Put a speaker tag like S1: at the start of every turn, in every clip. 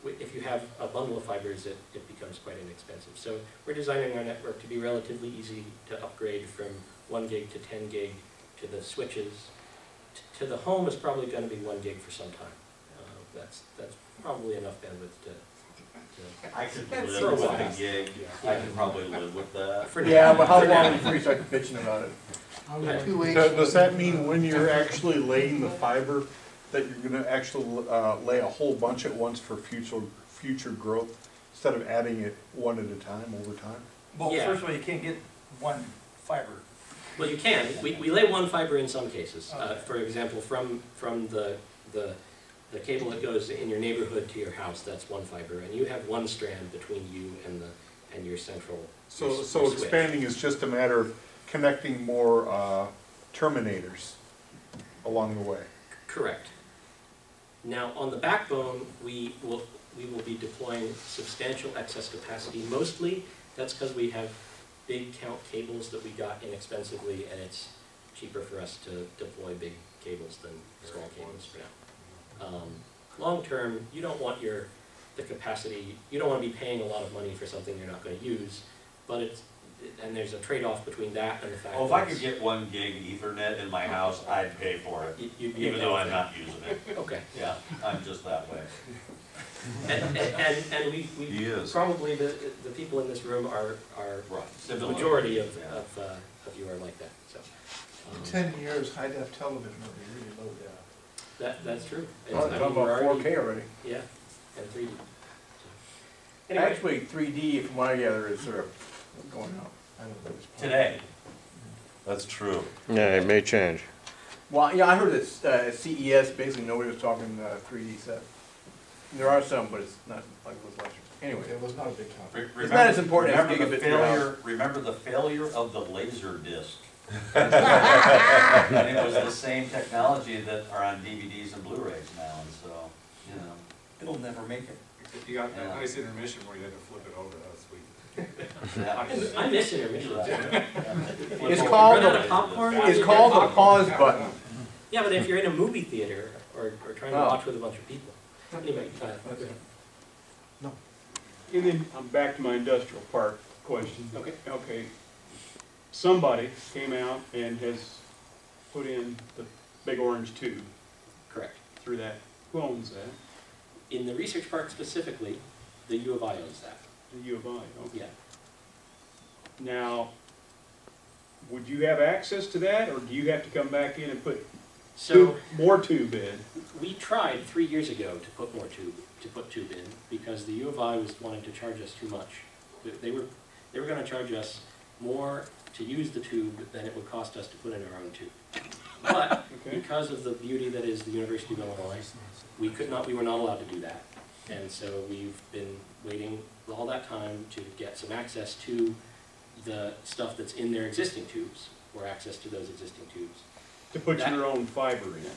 S1: if you have a bundle of fibers, it becomes quite inexpensive. So we're designing our network to be relatively easy to upgrade from 1 gig to 10 gig to the switches. To the home is probably going to be 1 gig for some time. That's probably enough bandwidth to
S2: I could live with a gig. I could probably live with that.
S3: Yeah, but how long before you start bitching about it?
S4: 2 weeks.
S5: Does that mean when you're actually laying the fiber, that you're gonna actually lay a whole bunch at once for future growth, instead of adding it one at a time over time?
S3: Well,
S1: Yeah.
S3: first of all, you can't get one fiber.
S1: Well, you can. We lay one fiber in some cases. For example, from the cable that goes in your neighborhood to your house, that's one fiber, and you have one strand between you and your central.
S5: So
S1: your switch.
S5: expanding is just a matter of connecting more terminators along the way.
S1: Correct. Now, on the backbone, we will be deploying substantial excess capacity. Mostly, that's because we have big count cables that we got inexpensively, and it's cheaper for us to deploy big cables than small cables for now. Long term, you don't want the capacity, you don't want to be paying a lot of money for something you're not going to use, but and there's a trade-off between that and the fact that
S2: If I could get 1 gig Ethernet in my house, I'd pay for it, even though I'm not using it.
S1: Okay.
S2: Yeah, I'm just that way.
S1: And we probably the people in this room are
S2: Right.
S1: the majority of you are like that. So
S4: In 10 years, high-def television will be really low def.
S1: that's true.
S3: Well,
S1: I
S3: talking
S1: mean, we're
S3: about 4K already.
S1: Yeah, and 3D. So, anyway,
S3: Actually, 3D, from what I gather, is sort of going up.
S4: I don't think it's possible.
S2: Today.
S6: That's true.
S7: Yeah, it may change.
S3: Well, yeah, I heard that at CES, basically nobody was talking 3D set. There are some, but it's not like it was last year. Anyway,
S4: It was not a big conference.
S3: it's not as important as
S2: Remember the
S3: gigabit per hour.
S2: failure. Remember the failure of the laser disc. And it was the same technology that are on DVDs and Blu-rays now, and so
S3: It'll never make it.
S8: You got that
S2: Yeah.
S8: nice intermission where you had to flip it over. That was sweet.
S2: yeah.
S1: I miss intermission.
S3: It's called
S1: Run out of popcorn?
S3: It's called the pause button.
S1: Yeah, but if you're in a movie theater or trying to
S3: Oh.
S1: watch with a bunch of people. Anyway,
S9: And then I'm back to my industrial park question.
S1: Okay.
S9: Okay. Somebody came out and has put in the big orange tube
S1: correct.
S9: through that. Who owns that?
S1: In the research park specifically, the U of I owns that.
S9: The U of I. Okay.
S1: Yeah.
S9: Now, would you have access to that, or do you have to come back in and put
S1: So
S9: more tube in?
S1: we tried 3 years ago to put tube in because the U of I was wanting to charge us too much. They were going to charge us more to use the tube than it would cost us to put in our own tube. But
S9: Okay.
S1: because of the beauty that is the University of Illinois, we were not allowed to do that. And so we've been waiting all that time to get some access to the stuff that's in their existing tubes, or access to those existing tubes.
S9: To put your own fiber in?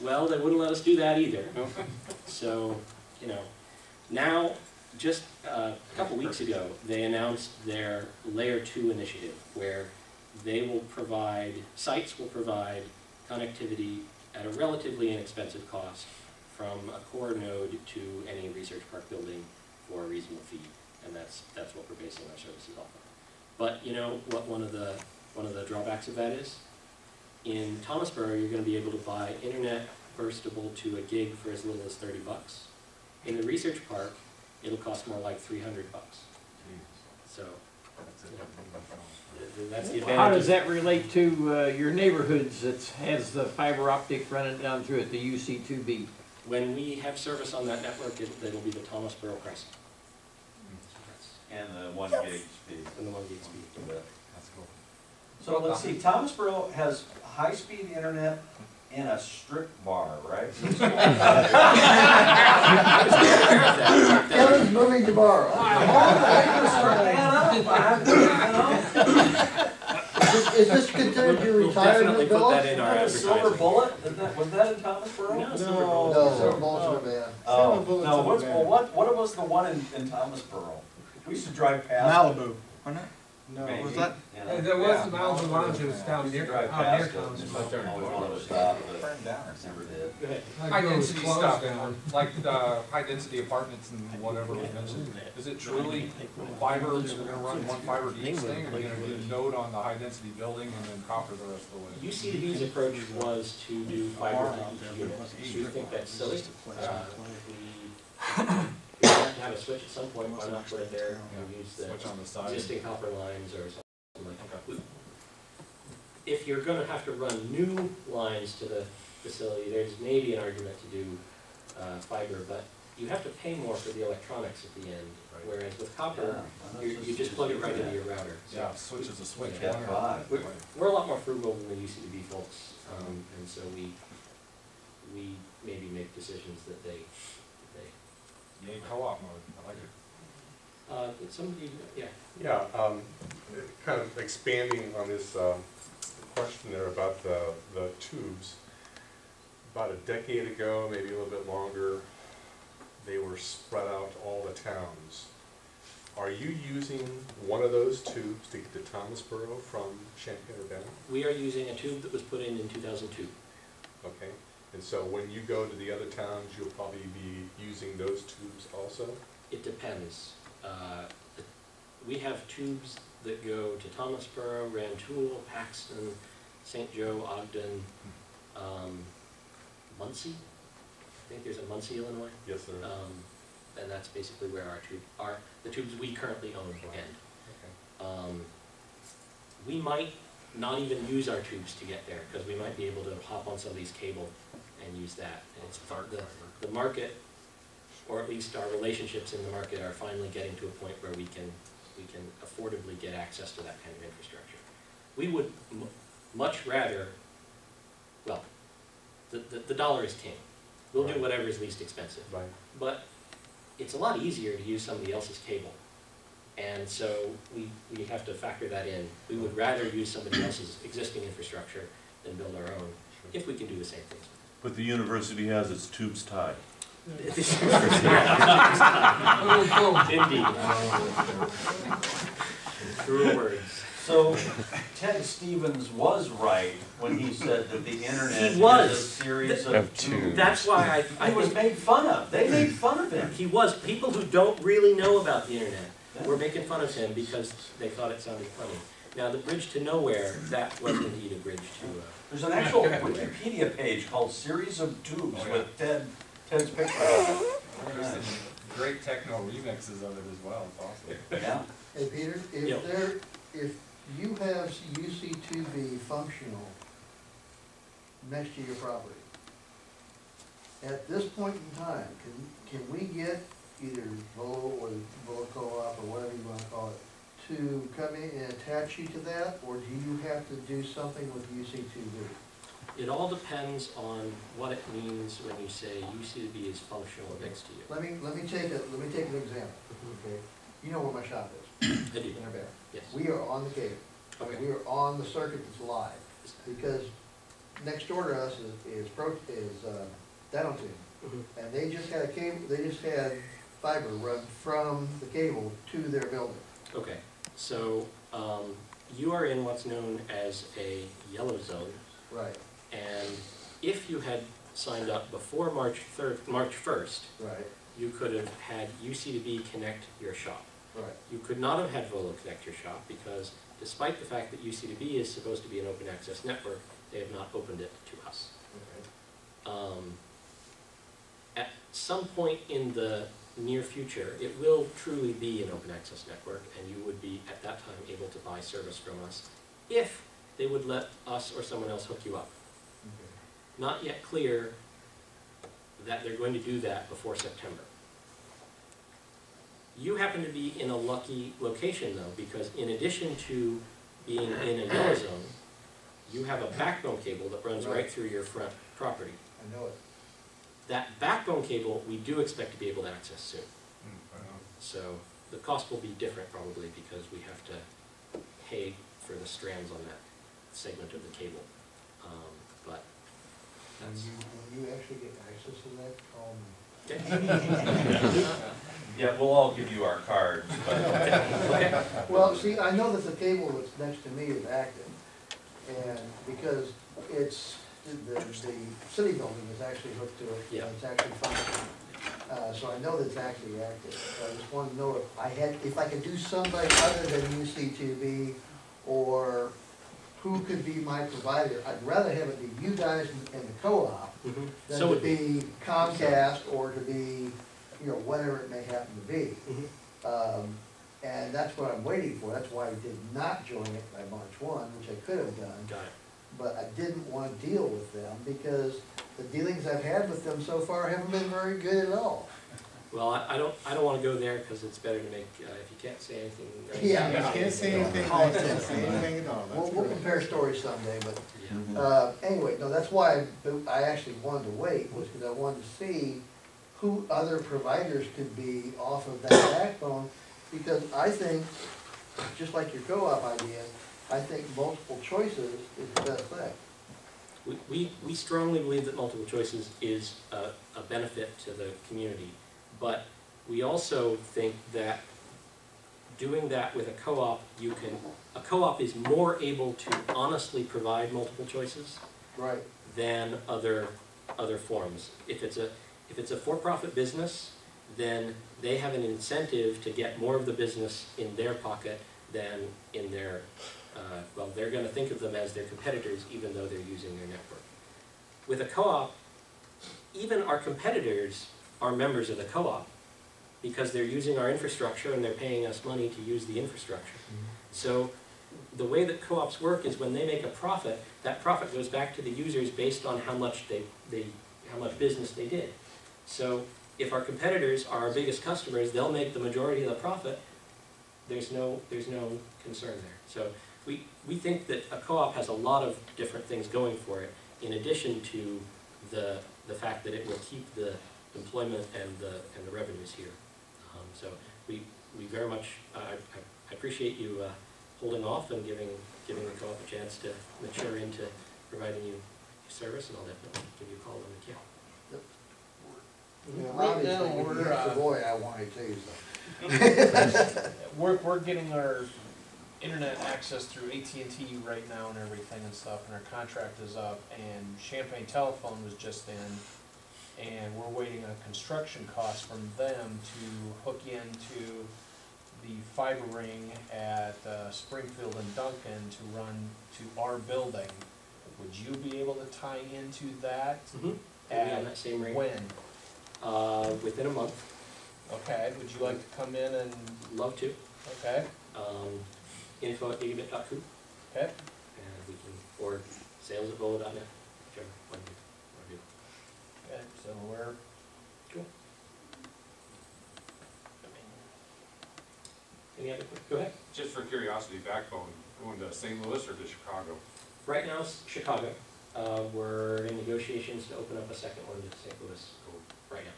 S1: Well, they wouldn't let us do that either.
S9: Okay.
S1: So, now, just a couple weeks ago, they announced their Layer 2 initiative, where sites will provide connectivity at a relatively inexpensive cost from a core node to any research park building for a reasonable fee, and that's what we're basing our services off of. But you know what one of the drawbacks of that is? In Thomasboro, you're going to be able to buy internet burstable to a gig for as little as $30. In the research park, it'll cost more like $300. So that's the advantage.
S10: How does that relate to your neighborhoods that has the fiber optic running down through it, the UC2B?
S1: When we have service on that network, it'll be the Thomasboro Crescent.
S2: And the 1 gig speed.
S1: And the 1 gig speed.
S8: That's cool.
S2: So let's see, Thomasboro has high-speed internet in a strip bar, right?
S4: Kevin's moving tomorrow. Is this considered your
S1: We'll definitely
S4: retirement
S1: put
S4: bill?
S1: that in our
S2: Silver
S1: advertising.
S2: Bullet, was that in Thomasboro?
S1: No, Silver Bullet.
S4: No, Silver Bullets are bad.
S2: Oh, no, what was the one in Thomasboro? We used to drive past.
S3: Malibu.
S2: No.
S5: Was that?
S4: There was Mounds and Lounges down near,
S2: Drive
S4: out near
S2: past it,
S4: Thomas.
S2: and
S4: but
S2: always wanted to stop, but never did.
S1: Go ahead.
S4: I
S7: High
S4: know it was
S7: density
S4: closed
S7: stuff,
S4: down.
S7: like high density apartments and whatever we mentioned, is it truly fiber, we're gonna run one fiber to each thing, or are we gonna do a node on the high density building and then copper the rest of the way?
S1: UCD's approach was to do fiber to each unit. We think that's silly. We have to have a switch at some point, why not put it there and use the
S7: Switch on the side.
S1: existing copper lines or something like that. If you're gonna have to run new lines to the facility, there's maybe an argument to do fiber, but you have to pay more for the electronics at the end. Whereas with copper, you just plug it right into your router. So
S7: Yeah, switch is a switch.
S1: Yeah.
S7: one or-
S2: Five.
S1: we're a lot more frugal than the UCB folks, and so we maybe make decisions that they
S7: Yay, co-op mode, I like it.
S1: somebody, yeah.
S8: Yeah, kind of expanding on this question there about the tubes. About a decade ago, maybe a little bit longer, they were spread out to all the towns. Are you using one of those tubes to get to Thomasboro from Champaign Urbana?
S1: We are using a tube that was put in 2002.
S8: Okay, and so when you go to the other towns, you'll probably be using those tubes also?
S1: It depends. We have tubes that go to Thomasboro, Rantoul, Paxton, St. Joe, Ogden, Muncie. I think there's a Muncie, Illinois.
S8: Yes, sir.
S1: And that's basically where the tubes we currently own end.
S8: Okay.
S1: We might not even use our tubes to get there, because we might be able to hop on somebody's cable and use that. And it's the market, or at least our relationships in the market, are finally getting to a point where we can affordably get access to that kind of infrastructure. We would much rather, well, the dollar is king. We'll do
S8: Right.
S1: whatever is least expensive.
S8: Right.
S1: But it's a lot easier to use somebody else's cable. And so we have to factor that in. We would rather use somebody else's existing infrastructure than build our own, if we can do the same things.
S6: But the university has its tubes tied.
S1: Indeed. True words.
S2: So Ted Stevens was right when he said that the internet
S1: He was.
S2: is a series of tubes.
S1: That's why I
S2: He was
S1: think
S2: made fun of. They made fun of him.
S1: he was. People who don't really know about the internet were making fun of him because they thought it sounded funny. Now, the bridge to nowhere, that was indeed a bridge to,
S2: There's an actual Wikipedia page called Series of Tubes with Ted's picture on
S7: There's some great techno remixes of it as well, it's awesome.
S2: it. Yeah.
S11: Hey, Peter,
S1: Yeah.
S11: if you have UC2B functional next to your property, at this point in time, can we get either Volo or Volo Co-op or whatever you wanna call it, to come in and attach you to that, or do you have to do something with UC2B?
S1: it all depends on what it means when you say UCB is functional next to you.
S11: Let me take an example, okay? You know where my shop is,
S1: I do,
S11: in our back.
S1: yes.
S11: We are on the cable.
S1: Okay.
S11: We are on the circuit that's live, because next door to us is Downtown,
S1: Mhm.
S11: and they just had fiber run from the cable to their building.
S1: Okay, so you are in what's known as a yellow zone,
S11: Right,
S1: and if you had signed up before March 1st,
S11: right,
S1: you could have had UC2B connect your shop.
S11: right.
S1: You could not have had Volo connect your shop because despite the fact that UC2B is supposed to be an open access network, they have not opened it to us.
S11: Okay.
S1: At some point in the near future, it will truly be an open access network, and you would be at that time able to buy service from us if they would let us or someone else hook you up. Not yet clear that they're going to do that before September. You happen to be in a lucky location though, because in addition to being in a yellow zone, you have a backbone cable that runs right through your front property.
S11: I know it.
S1: That backbone cable, we do expect to be able to access soon. So the cost will be different probably because we have to pay for the strands on that segment of the cable. But that's...
S11: When you actually get access to that, call me.
S6: Yeah, we'll all give you our cards, but
S1: Okay.
S11: Well, see, I know that the cable that's next to me is active, and because it's, the city building is actually hooked to it,
S1: Yeah.
S11: and it's actually functioning. So I know that it's actually active, so I just wanted to know if I could do somebody other than UC2B, or who could be my provider. I'd rather have it be you guys and the co-op
S1: Mhm.
S11: than
S1: So
S11: to
S1: would
S11: be Comcast or to be, you know, whatever it may happen to be.
S1: Mhm.
S11: And that's what I'm waiting for. That's why I did not join it by March 1, which I could have done.
S1: Got it.
S11: But I didn't want to deal with them because the dealings I've had with them so far haven't been very good at all.
S1: Well, I don't want to go there because it's better to make, if you can't say anything.
S11: Yeah.
S4: You can't say anything, nice, can't say anything at all,
S11: We'll,
S4: that's
S11: we'll
S4: correct.
S11: compare stories someday, but,
S1: Yeah.
S11: anyway, no, that's why I actually wanted to wait, was because I wanted to see who other providers could be off of that backbone, because I think, just like your co-op idea, I think multiple choices is the best thing.
S1: We strongly believe that multiple choices is a benefit to the community, but we also think that doing that with a co-op, a co-op is more able to honestly provide multiple choices
S11: Right.
S1: than other forms. If it's a for-profit business, then they have an incentive to get more of the business in their pocket than in their, well, they're gonna think of them as their competitors even though they're using their network. With a co-op, even our competitors are members of the co-op because they're using our infrastructure and they're paying us money to use the infrastructure. So the way that co-ops work is when they make a profit, that profit goes back to the users based on how much how much business they did. So if our competitors are our biggest customers, they'll make the majority of the profit. There's no concern there. So we think that a co-op has a lot of different things going for it, in addition to the fact that it will keep the employment and the revenues here. So we very much I appreciate you holding off and giving the co-op a chance to mature into providing you service, and I'll definitely give you a call when we can.
S11: You know,
S10: Right now,
S11: obviously, when you
S10: we're,
S11: get the boy, I wanted to, so.
S12: We're getting our internet access through AT&T right now and everything and stuff, and our contract is up, and Champaign Telephone was just in, and we're waiting on construction costs from them to hook into the fiber ring at Springfield and Duncan to run to our building. Would you be able to tie into that?
S1: Mm-hmm. On that same ring.
S12: When?
S1: Within a month.
S12: Okay, would you like to come in and?
S1: Love to.
S12: Okay.
S1: Info@Gigabit-Coop.
S12: Okay.
S1: And we can, or sales@volo.net, whichever one you want to do.
S12: Okay, so we're.
S1: Cool. Any other questions? Go ahead.
S7: Just for curiosity, backbone, going to St. Louis or to Chicago?
S1: Right now it's Chicago. We're in negotiations to open up a second one to St. Louis right now.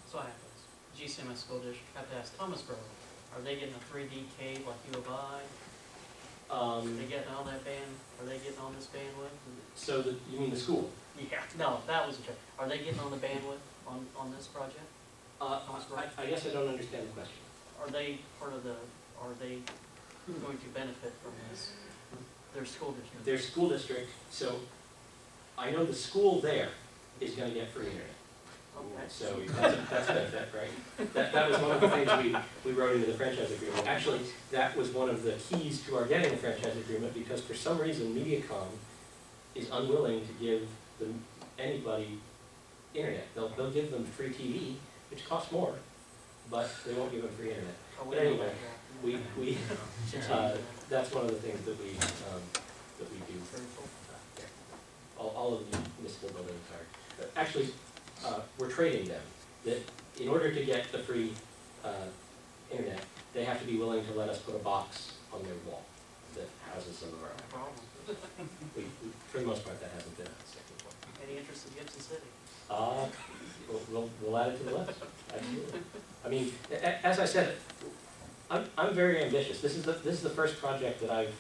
S13: So what happens? GCMS school district have to ask Thomasboro, are they getting a 3D cable like U of I? Are they getting on that band? Are they getting on this bandwidth?
S1: So you mean the school?
S13: Yeah, no, that was a joke. Are they getting on the bandwidth on this project?
S1: I guess I don't understand the question.
S13: Are they part of are they going to benefit from this? Their school district?
S1: Their school district, so I know the school there is gonna get free internet.
S13: Okay.
S1: So that's a benefit, right? That was one of the things we wrote into the franchise agreement. Actually, that was one of the keys to our getting the franchise agreement, because for some reason MediaCom is unwilling to give anybody internet. They'll give them free TV, which costs more, but they won't give them free internet. But anyway, that's one of the things that we do. All of the municipal buildings are. Actually, we're trading them. That in order to get the free internet, they have to be willing to let us put a box on their wall that houses some of our own. For the most part, that hasn't been a sticking point.
S13: Any interest in Gibson City?
S1: We'll add it to the list. Absolutely. I mean, as I said, I'm very ambitious. This is the first project that I've